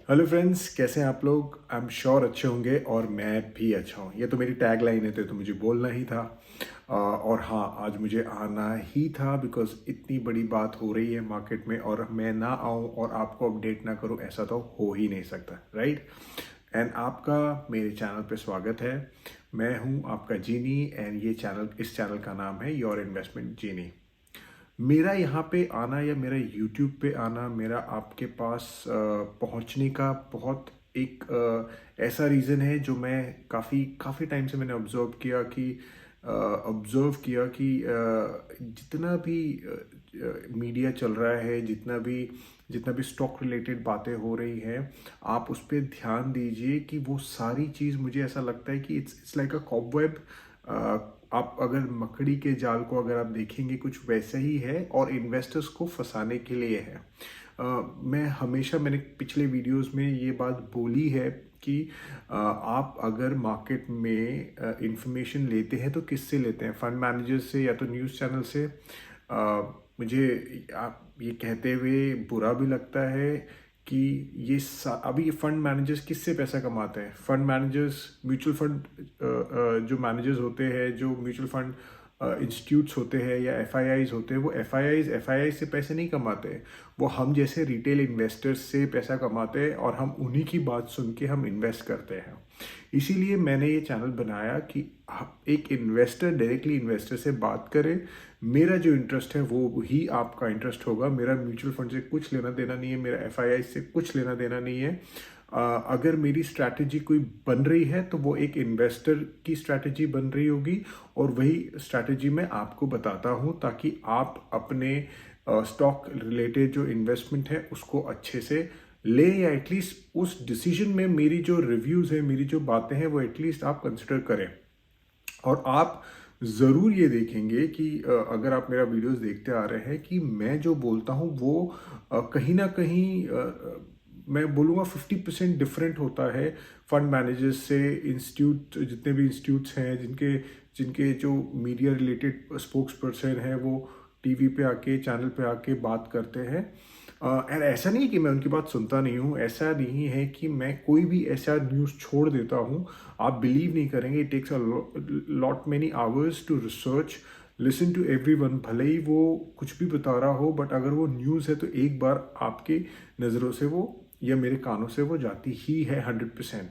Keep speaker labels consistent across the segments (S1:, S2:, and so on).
S1: Hello friends, कैसे हैं आप लोग। आई एम श्योर अच्छे होंगे और मैं भी अच्छा हूँ। ये तो मेरी टैग लाइन है, तो मुझे बोलना ही था। और हाँ, आज मुझे आना ही था बिकॉज इतनी बड़ी बात हो रही है मार्केट में, और मैं ना आऊँ और आपको अपडेट ना करूँ, ऐसा तो हो ही नहीं सकता, राइट। एंड आपका मेरे चैनल पे स्वागत है। मैं हूँ आपका जीनी, एंड इस चैनल का नाम है योर इन्वेस्टमेंट जीनी। मेरा यहाँ पे आना या मेरा यूट्यूब पे आना, मेरा आपके पास पहुँचने का बहुत एक ऐसा रीज़न है जो मैं काफ़ी काफ़ी टाइम से मैंने ऑब्ज़र्व किया कि जितना भी मीडिया चल रहा है, जितना भी स्टॉक रिलेटेड बातें हो रही हैं, आप उस पर ध्यान दीजिए कि वो सारी चीज़, मुझे ऐसा लगता है कि इट्स लाइक अ कॉबवेब। आप अगर मकड़ी के जाल को अगर आप देखेंगे, कुछ वैसा ही है और इन्वेस्टर्स को फंसाने के लिए है। मैंने पिछले वीडियोस में ये बात बोली है कि आप अगर मार्केट में इंफॉर्मेशन लेते हैं तो किससे लेते हैं, फंड मैनेजर से या तो न्यूज़ चैनल से। मुझे आप ये कहते हुए बुरा भी लगता है कि अभी फंड मैनेजर्स किससे पैसा कमाते हैं। फंड मैनेजर्स, म्यूचुअल फंड जो मैनेजर्स होते हैं, जो म्यूचुअल फंड इंस्टीट्यूट्स होते हैं या एफआईआईज होते हैं, वो एफआईआई से पैसे नहीं कमाते हैं। वो हम जैसे रिटेल इन्वेस्टर्स से पैसा कमाते हैं और हम उन्हीं की बात सुन के हम इन्वेस्ट करते हैं। इसीलिए मैंने ये चैनल बनाया कि एक इन्वेस्टर डायरेक्टली इन्वेस्टर से बात करे। मेरा जो इंटरेस्ट है वो ही आपका इंटरेस्ट होगा। मेरा म्यूचुअल फंड से कुछ लेना देना नहीं है, मेरा एफआईआई से कुछ लेना देना नहीं है। अगर मेरी स्ट्रैटेजी कोई बन रही है तो वो एक इन्वेस्टर की स्ट्रैटेजी बन रही होगी, और वही स्ट्रैटेजी मैं आपको बताता हूँ ताकि आप अपने स्टॉक रिलेटेड जो इन्वेस्टमेंट है उसको अच्छे से ले, या एटलीस्ट उस डिसीजन में मेरी जो रिव्यूज़ है, मेरी जो बातें हैं, वो एटलीस्ट आप कंसिडर करें। और आप ज़रूर ये देखेंगे कि अगर आप मेरा वीडियोस देखते आ रहे हैं कि मैं जो बोलता हूँ वो कहीं ना कहीं मैं बोलूँगा 50% डिफरेंट होता है फंड मैनेजर्स से। जितने भी इंस्टीट्यूट्स हैं, जिनके जिनके जो मीडिया रिलेटेड स्पोक्स पर्सन हैं, वो टीवी पे आके, चैनल पे आके बात करते हैं। एंड ऐसा नहीं कि मैं उनकी बात सुनता नहीं हूँ, ऐसा नहीं है कि मैं कोई भी ऐसा न्यूज़ छोड़ देता हूँ। आप बिलीव नहीं करेंगे, it takes a lot many hours to research, listen to everyone. भले ही वो कुछ भी बता रहा हो, बट अगर वो न्यूज़ है तो एक बार आपके नज़रों से वो या मेरे कानों से वो जाती ही है 100%।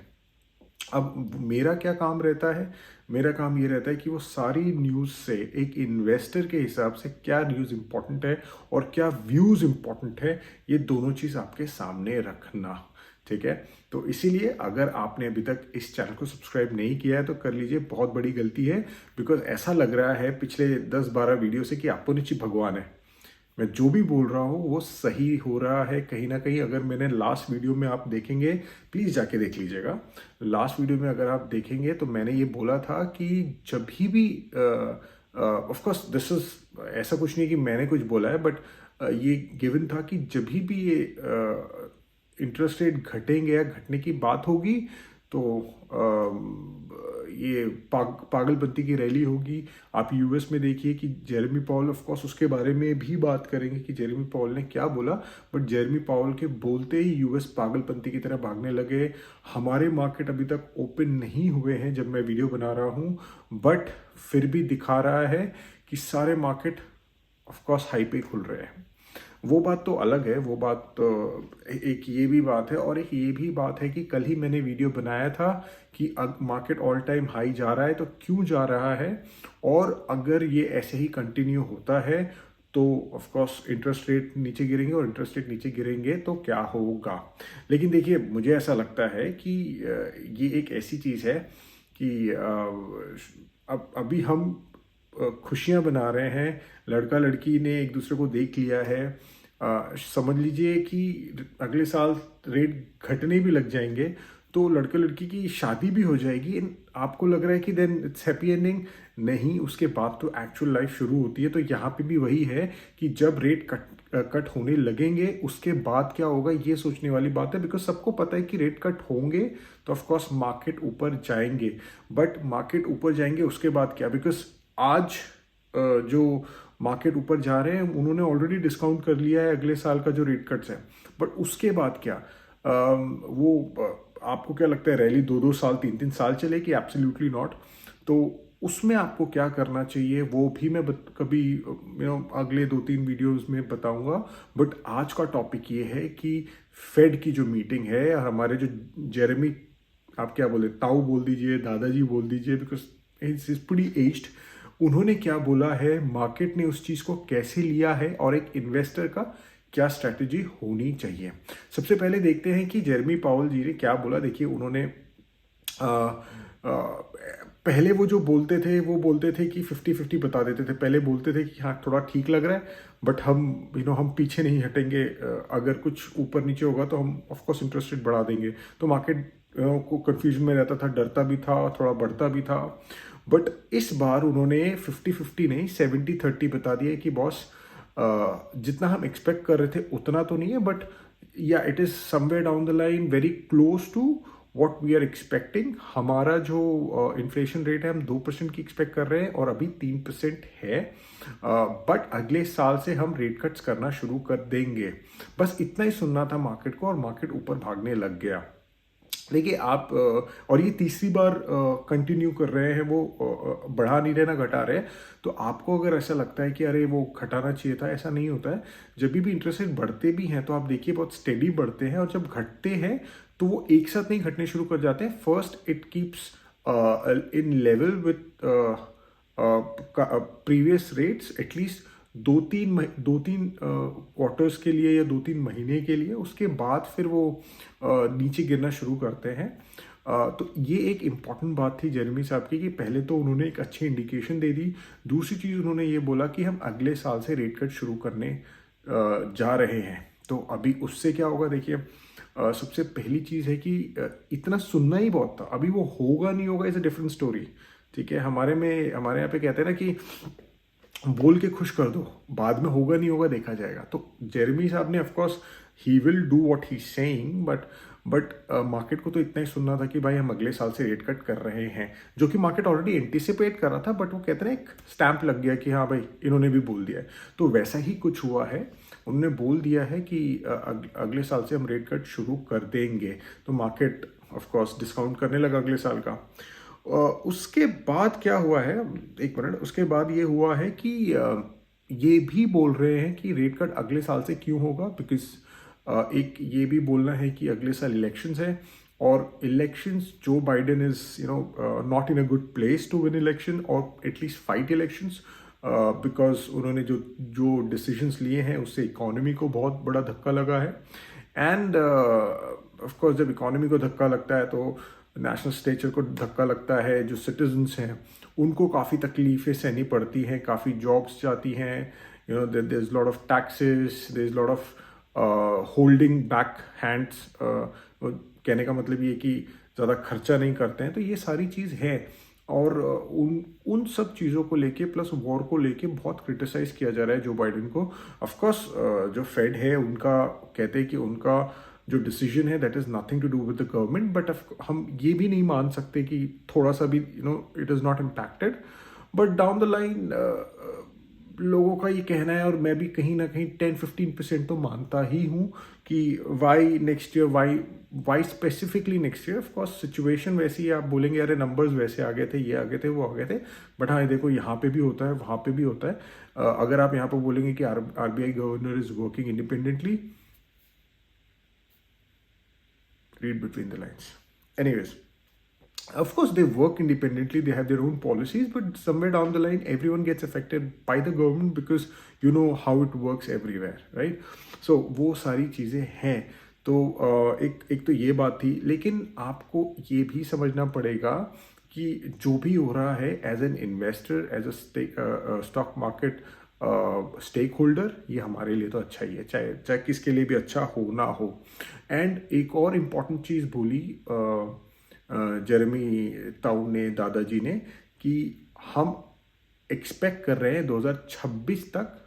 S1: अब मेरा क्या काम रहता है, मेरा काम ये रहता है कि वो सारी न्यूज़ से एक इन्वेस्टर के हिसाब से क्या न्यूज़ इंपॉर्टेंट है और क्या व्यूज़ इंपॉर्टेंट है, ये दोनों चीज़ आपके सामने रखना। ठीक है, तो इसीलिए अगर आपने अभी तक इस चैनल को सब्सक्राइब नहीं किया है तो कर लीजिए, बहुत बड़ी गलती है। बिकॉज ऐसा लग रहा है पिछले 10-12 वीडियो से कि आपको नीचे भगवान है। मैं जो भी बोल रहा हूँ वो सही हो रहा है कहीं ना कहीं। अगर मैंने लास्ट वीडियो में आप देखेंगे, प्लीज़ जाके देख लीजिएगा। लास्ट वीडियो में अगर आप देखेंगे तो मैंने ये बोला था कि जब भी ऑफ कोर्स दिस इज, ऐसा कुछ नहीं कि मैंने कुछ बोला है, बट ये गिवन था कि जब भी ये इंटरेस्ट रेट घटेंगे या घटने की बात होगी तो ये पागलपंती की रैली होगी। आप यूएस में देखिए कि जेरेमी पावल, ऑफ कोर्स उसके बारे में भी बात करेंगे कि जेरेमी पावल ने क्या बोला, बट जेरेमी पावल के बोलते ही यूएस पागलपंती की तरह भागने लगे। हमारे मार्केट अभी तक ओपन नहीं हुए हैं जब मैं वीडियो बना रहा हूँ, बट फिर भी दिखा रहा है कि सारे मार्केट ऑफ कोर्स हाई पे खुल रहे हैं। वो बात तो अलग है, वो बात तो एक ये भी बात है, और एक ये भी बात है कि कल ही मैंने वीडियो बनाया था कि अब मार्केट ऑल टाइम हाई जा रहा है तो क्यों जा रहा है, और अगर ये ऐसे ही कंटिन्यू होता है तो ऑफ कोर्स इंटरेस्ट रेट नीचे गिरेंगे, और इंटरेस्ट रेट नीचे गिरेंगे तो क्या होगा। लेकिन देखिए, मुझे ऐसा लगता है कि ये एक ऐसी चीज़ है कि अब अभी हम खुशियां बना रहे हैं, लड़का लड़की ने एक दूसरे को देख लिया है। समझ लीजिए कि अगले साल रेट घटने भी लग जाएंगे तो लड़के लड़की की शादी भी हो जाएगी। आपको लग रहा है कि देन इट्स हैप्पी एंडिंग, नहीं, उसके बाद तो एक्चुअल लाइफ शुरू होती है। तो यहाँ पे भी वही है कि जब रेट कट होने लगेंगे उसके बाद क्या होगा, ये सोचने वाली बात है। बिकॉज सबको पता है कि रेट कट होंगे तो ऑफकोर्स मार्केट ऊपर जाएंगे, बट मार्केट ऊपर जाएंगे उसके बाद क्या, बिकॉज आज जो मार्केट ऊपर जा रहे हैं उन्होंने ऑलरेडी डिस्काउंट कर लिया है अगले साल का जो रेट कट्स है, बट उसके बाद क्या। आपको क्या लगता है रैली 2-2 साल 3-3 साल चलेगी? Absolutely not. तो उसमें आपको क्या करना चाहिए वो भी मैं कभी अगले 2-3 वीडियोस में बताऊंगा। बट आज का टॉपिक ये है कि फेड की जो मीटिंग है, हमारे जो जेरेमी, आप क्या बोले, ताऊ बोल दीजिए, दादाजी बोल दीजिए, बिकॉज इज प्रीटी एज्ड, उन्होंने क्या बोला है, मार्केट ने उस चीज को कैसे लिया है और एक इन्वेस्टर का क्या स्ट्रैटेजी होनी चाहिए। सबसे पहले देखते हैं कि जेरेमी पावल जी ने क्या बोला। देखिए, उन्होंने आ, आ, पहले वो जो बोलते थे वो बोलते थे कि 50-50 बता देते थे। पहले बोलते थे कि हाँ थोड़ा ठीक लग रहा है, बट हम हम पीछे नहीं हटेंगे, अगर कुछ ऊपर नीचे होगा तो हम ऑफ कोर्स इंटरेस्ट रेट बढ़ा देंगे। तो मार्केट को कंफ्यूजन में रहता था, डरता भी था, थोड़ा बढ़ता भी था। बट इस बार उन्होंने 50-50 नहीं 70-30 बता दिया कि बॉस, जितना हम एक्सपेक्ट कर रहे थे उतना तो नहीं है, but yeah it is somewhere down the line very close to what we are expecting. हमारा जो इन्फ्लेशन रेट है हम 2% की एक्सपेक्ट कर रहे हैं और अभी 3% है, बट अगले साल से हम रेट कट्स करना शुरू कर देंगे। बस इतना ही सुनना था मार्केट को और मार्केट ऊपर भागने लग गया। देखिए आप, और ये तीसरी बार कंटिन्यू कर रहे हैं, वो बढ़ा नहीं रहे ना घटा रहे। तो आपको अगर ऐसा लगता है कि अरे वो घटाना चाहिए था, ऐसा नहीं होता है। जब भी इंटरेस्ट रेट बढ़ते भी हैं तो आप देखिए बहुत स्टेडी बढ़ते हैं, और जब घटते हैं तो वो एक साथ नहीं घटने शुरू कर जाते हैं। First it keeps in level with previous rates at least 2-3 quarters के लिए या 2-3 महीने के लिए, उसके बाद फिर वो नीचे गिरना शुरू करते हैं। तो ये एक इम्पॉर्टेंट बात थी जेरेमी साहब की कि पहले तो उन्होंने एक अच्छी इंडिकेशन दे दी। दूसरी चीज़ उन्होंने ये बोला कि हम अगले साल से रेट कट शुरू करने जा रहे हैं। तो अभी उससे क्या होगा, देखिए सबसे पहली चीज़ है कि इतना सुनना ही बहुत था, अभी वो होगा नहीं होगा इज़ अ डिफरेंट स्टोरी। ठीक है, हमारे यहाँ पे कहते हैं ना कि बोल के खुश कर दो, बाद में होगा नहीं होगा देखा जाएगा। तो जेरेमी साहब ने of course he will do what he saying, but market को तो इतना ही सुनना था कि भाई हम अगले साल से रेट कट कर रहे हैं, जो कि मार्केट ऑलरेडी एंटिसिपेट कर रहा था। बट वो कहते हैं एक स्टैंप लग गया कि हाँ भाई इन्होंने भी बोल दिया है। तो वैसा ही कुछ हुआ है, उन्होंने बोल दिया है कि अगले साल से हम रेट कट शुरू कर देंगे। तो मार्केट ऑफकोर्स डिस्काउंट करने लगा अगले साल का। उसके बाद क्या हुआ है, एक मिनट, उसके बाद ये हुआ है कि ये भी बोल रहे हैं कि रेट कट अगले साल से क्यों होगा, बिकॉज एक ये भी बोलना है कि अगले साल इलेक्शंस है, और elections Joe Biden is not in a good place to win election और एटलीस्ट फाइट इलेक्शंस, बिकॉज उन्होंने जो जो डिसीजंस लिए हैं उससे इकोनॉमी को बहुत बड़ा धक्का लगा है। एंड ऑफकोर्स जब इकोनॉमी को धक्का लगता है तो नेशनल स्टेचर को धक्का लगता है, जो सिटीजन्स हैं उनको काफ़ी तकलीफ़ें सहनी पड़ती हैं, काफ़ी जॉब्स जाती हैं, there is lot of taxes, there is lot of holding back hands. कहने का मतलब ये कि ज़्यादा खर्चा नहीं करते हैं। तो ये सारी चीज़ है, और उन सब चीज़ों को लेके प्लस वॉर को लेके बहुत क्रिटिसाइज किया जा रहा है जो बाइडेन को। ऑफकोर्स जो फेड है उनका कहते हैं कि उनका जो डिसीजन है that is nothing to do with the government, but हम ये भी नहीं मान सकते कि थोड़ा सा भी it is not impacted. But down the line लोगों का ये कहना है, और मैं भी कहीं ना कहीं 10-15% तो मानता ही हूँ कि why next year, why specifically next year. Of course situation वैसी है, आप बोलेंगे अरे नंबर्स वैसे आ गए थे, ये आ गए थे, वो आ गए थे, बट हाँ देखो यहाँ पे भी होता है, वहाँ पे भी होता है। अगर आप यहाँ पर बोलेंगे कि RBI governor is working independently, read between the lines. Anyways, of course they work independently, they have their own policies, but somewhere down the line everyone gets affected by the government because you know how it works everywhere, right? So वो सारी चीज़ें हैं। तो एक तो ये बात थी, लेकिन आपको ये भी समझना पड़ेगा कि जो भी हो रहा है as an investor, as a stock market stake holder, ये हमारे लिए तो अच्छा ही है, चाहे चाहे किसके लिए भी अच्छा हो ना हो। एंड एक और इम्पॉर्टेंट चीज़ बोली जेरेमी ताऊ ने, दादाजी ने, कि हम एक्सपेक्ट कर रहे हैं 2026 तक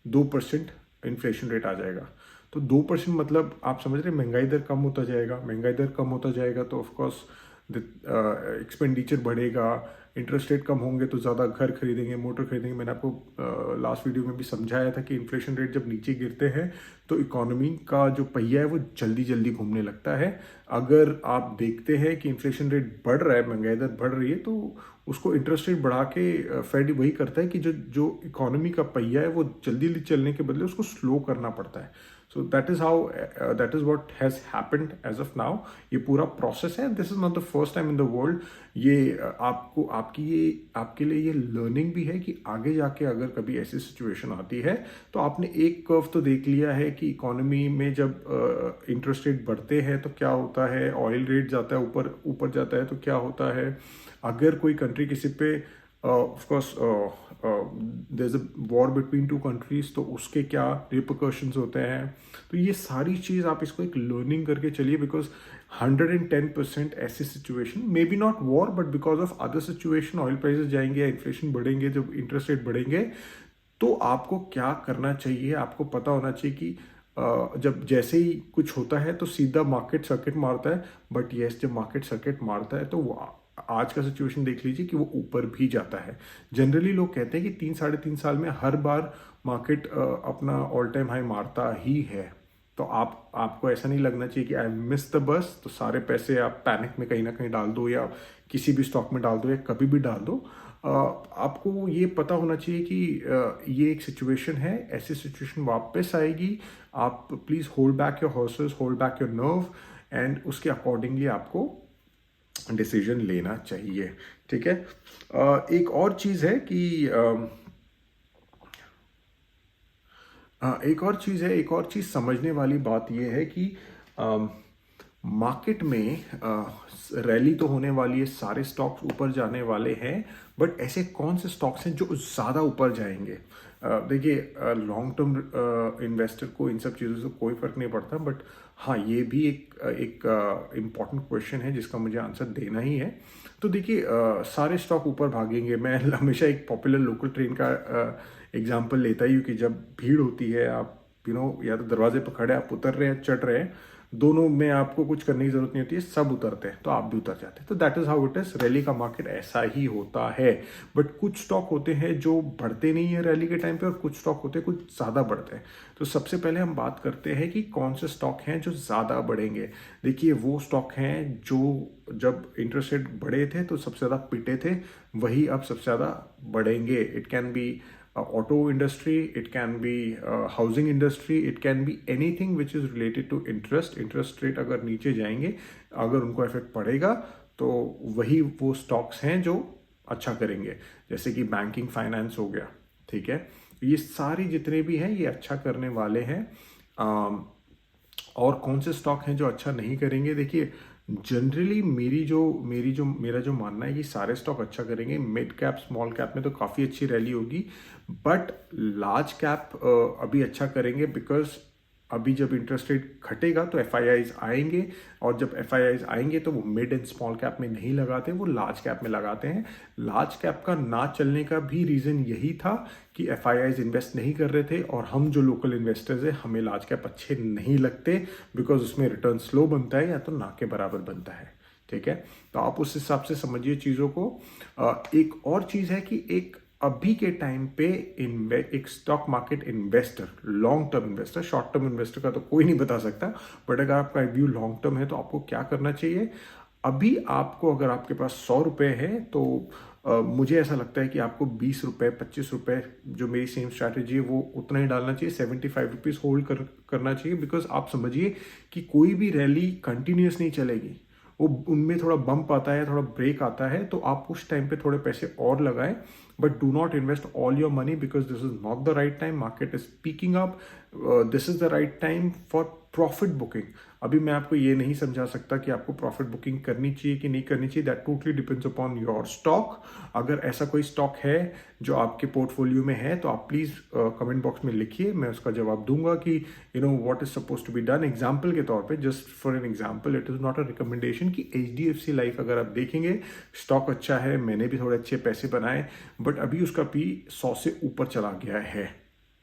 S1: 2% इन्फ्लेशन रेट आ जाएगा। तो 2% मतलब आप समझ रहे हैं महंगाई दर कम होता जाएगा, महंगाई दर कम होता जाएगा तो ऑफकोर्स एक्सपेंडिचर बढ़ेगा, इंटरेस्ट रेट कम होंगे तो ज़्यादा घर खरीदेंगे, मोटर खरीदेंगे। मैंने आपको लास्ट वीडियो में भी समझाया था कि इन्फ्लेशन रेट जब नीचे गिरते हैं तो इकोनॉमी का जो पहिया है वो जल्दी जल्दी घूमने लगता है। अगर आप देखते हैं कि इन्फ्लेशन रेट बढ़ रहा है, महंगाई दर बढ़ रही है, तो उसको इंटरेस्ट रेट बढ़ा के फेड वही करता है कि जो जो इकोनॉमी का पहिया है वो जल्दी जल्दी चलने के बदले उसको स्लो करना पड़ता है। So that is how, that is what has happened as of now. ये पूरा प्रोसेस है, this is not the first time in the world. ये आपके लिए ये लर्निंग भी है कि आगे जाके अगर कभी ऐसी सिचुएशन आती है तो आपने एक कर्व तो देख लिया है कि इकोनॉमी में जब इंटरेस्ट रेट बढ़ते हैं तो क्या होता है, ऑयल रेट जाता है ऊपर ऊपर जाता है तो क्या होता है। अगर कोई कंट्री किसी पे of course there is a war between two countries तो उसके क्या रिपरकशंस होते हैं। तो ये सारी चीज़ आप इसको एक लर्निंग करके चलिए, बिकॉज 110% ऐसी situation, may be not war but because of other situation, oil prices जाएंगे या इन्फ्लेशन बढ़ेंगे, जब इंटरेस्ट रेट बढ़ेंगे तो आपको क्या करना चाहिए, आपको पता होना चाहिए कि जब जैसे ही कुछ होता है तो सीधा मार्केट सर्किट मारता है। बट यस, जब मार्केट सर्किट मारता है तो वो आज का सिचुएशन देख लीजिए कि वो ऊपर भी जाता है। जनरली लोग कहते हैं कि 3-3.5 साल में हर बार मार्केट अपना ऑल टाइम हाई मारता ही है। तो आपको ऐसा नहीं लगना चाहिए कि आई मिस द बस, तो सारे पैसे आप पैनिक में कहीं ना कहीं डाल दो या किसी भी स्टॉक में डाल दो या कभी भी डाल दो। आपको ये पता होना चाहिए कि ये एक सिचुएशन है, ऐसी सिचुएशन वापस आएगी। आप please hold back your horses, hold back your nerve, and उसके अकॉर्डिंगली आपको डिसीजन लेना चाहिए। ठीक है। एक और चीज़ है कि एक और चीज़ समझने वाली बात यह है कि मार्केट में रैली तो होने वाली है, सारे स्टॉक्स ऊपर जाने वाले हैं, बट ऐसे कौन से स्टॉक्स हैं जो ज़्यादा ऊपर जाएंगे। देखिए, लॉन्ग टर्म इन्वेस्टर को इन सब चीज़ों से कोई फ़र्क नहीं पड़ता, बट हाँ, ये भी एक इम्पॉर्टेंट क्वेश्चन है जिसका मुझे आंसर देना ही है। तो देखिए, सारे स्टॉक ऊपर भागेंगे। मैं हमेशा एक पॉपुलर लोकल ट्रेन का एग्जाम्पल लेता ही हूँ कि जब भीड़ होती है, आप या तो दरवाजे पर खड़े, आप उतर रहे हैं, चढ़ रहे हैं, दोनों में आपको कुछ करने की जरूरत नहीं होती है, सब उतरते हैं तो आप भी उतर जाते हैं। तो that is how it is. Rally का मार्केट ऐसा ही होता है। बट कुछ स्टॉक होते हैं जो बढ़ते नहीं है रैली के टाइम पे, और कुछ स्टॉक होते हैं कुछ ज़्यादा बढ़ते हैं। तो सबसे पहले हम बात करते हैं कि कौन से स्टॉक हैं जो ज़्यादा बढ़ेंगे। देखिए, वो स्टॉक हैं जो जब इंटरेस्ट रेट बढ़े थे तो सबसे ज़्यादा पिटे थे, वही अब सबसे ज़्यादा बढ़ेंगे। It can be auto industry, it can be housing industry, it can be anything which is related to interest rate अगर नीचे जाएंगे, अगर उनको इफेक्ट पड़ेगा तो वही वो स्टॉक्स हैं जो अच्छा करेंगे। जैसे कि बैंकिंग फाइनेंस हो गया, ठीक है, ये सारी जितने भी हैं ये अच्छा करने वाले हैं। और कौन से स्टॉक हैं जो अच्छा नहीं करेंगे। देखिए, जनरली मेरा जो मानना है कि सारे स्टॉक अच्छा करेंगे। मिड कैप स्मॉल कैप में तो काफ़ी अच्छी रैली होगी, बट लार्ज कैप अभी अच्छा करेंगे, बिकॉज अभी जब इंटरेस्ट रेट घटेगा तो एफआईआईज आएंगे, और जब एफआईआईज आएंगे तो वो मिड एंड स्मॉल कैप में नहीं लगाते, वो लार्ज कैप में लगाते हैं। लार्ज कैप का ना चलने का भी रीज़न यही था कि एफआईआईज इन्वेस्ट नहीं कर रहे थे, और हम जो लोकल इन्वेस्टर्स हैं हमें लार्ज कैप अच्छे नहीं लगते, बिकॉज उसमें रिटर्न स्लो बनता है या तो ना के बराबर बनता है। ठीक है, तो आप उस हिसाब से समझिए चीज़ों को। एक और चीज़ है कि एक अभी के टाइम पे एक stock market investor, long term investor, short term investor का तो कोई नहीं बता सकता, बट अगर आपका व्यू लॉन्ग टर्म है तो आपको क्या करना चाहिए। अभी आपको, अगर आपके पास 100 रुपये है तो मुझे ऐसा लगता है कि आपको 20 रुपये 25 रुपये, जो मेरी सेम स्ट्रैटेजी है, वो उतना ही डालना चाहिए। 75 रुपीज़ होल्ड करना चाहिए, बिकॉज आप समझिए कि कोई भी रैली कंटिन्यूस नहीं चलेगी, वो उनमें थोड़ा बम्प आता है, थोड़ा ब्रेक आता है, तो आप उस टाइम पे थोड़े पैसे और लगाएं, but do not invest all your money, because this is not the right time. Market is peeking up, this is the right time for profit booking. अभी मैं आपको ये नहीं समझा सकता कि आपको प्रॉफिट बुकिंग करनी चाहिए कि नहीं करनी चाहिए, that totally depends upon your stock. अगर ऐसा कोई स्टॉक है जो आपके पोर्टफोलियो में है तो आप प्लीज़ कमेंट बॉक्स में लिखिए, मैं उसका जवाब दूंगा कि what is suppose to be done. Example के तौर पे, just for an example, it is not a recommendation कि HDFC लाइफ अगर आप देखेंगे स्टॉक अच्छा है, मैंने भी थोड़े अच्छे पैसे बनाए, बट अभी उसका पी 100 से ऊपर चला गया है।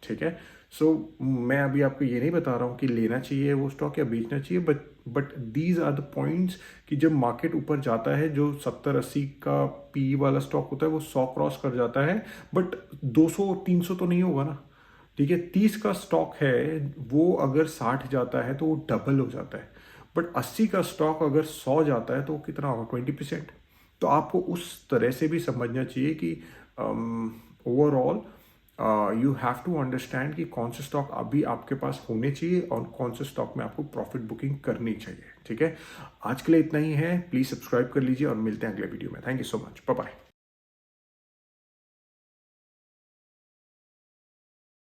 S1: ठीक है। सो मैं अभी आपको ये नहीं बता रहा हूँ कि लेना चाहिए वो स्टॉक या बेचना चाहिए, but these are the points कि जब मार्केट ऊपर जाता है, जो 70-80 का पी वाला स्टॉक होता है वो 100 क्रॉस कर जाता है, बट 200-300 तो नहीं होगा ना। ठीक है, 30 का स्टॉक है, वो अगर 60 जाता है तो वो डबल हो जाता है। बट 80 का स्टॉक अगर 100 जाता है तो वो कितना होगा, 20%। तो आपको उस तरह से भी समझना चाहिए कि overall you have to understand कि कौन से स्टॉक अभी आपके पास होने चाहिए और कौन से स्टॉक में आपको प्रॉफिट बुकिंग करनी चाहिए। ठीक है, आज के लिए इतना ही है। प्लीज सब्सक्राइब कर लीजिए और मिलते हैं अगले वीडियो में। Thank you so much, bye bye.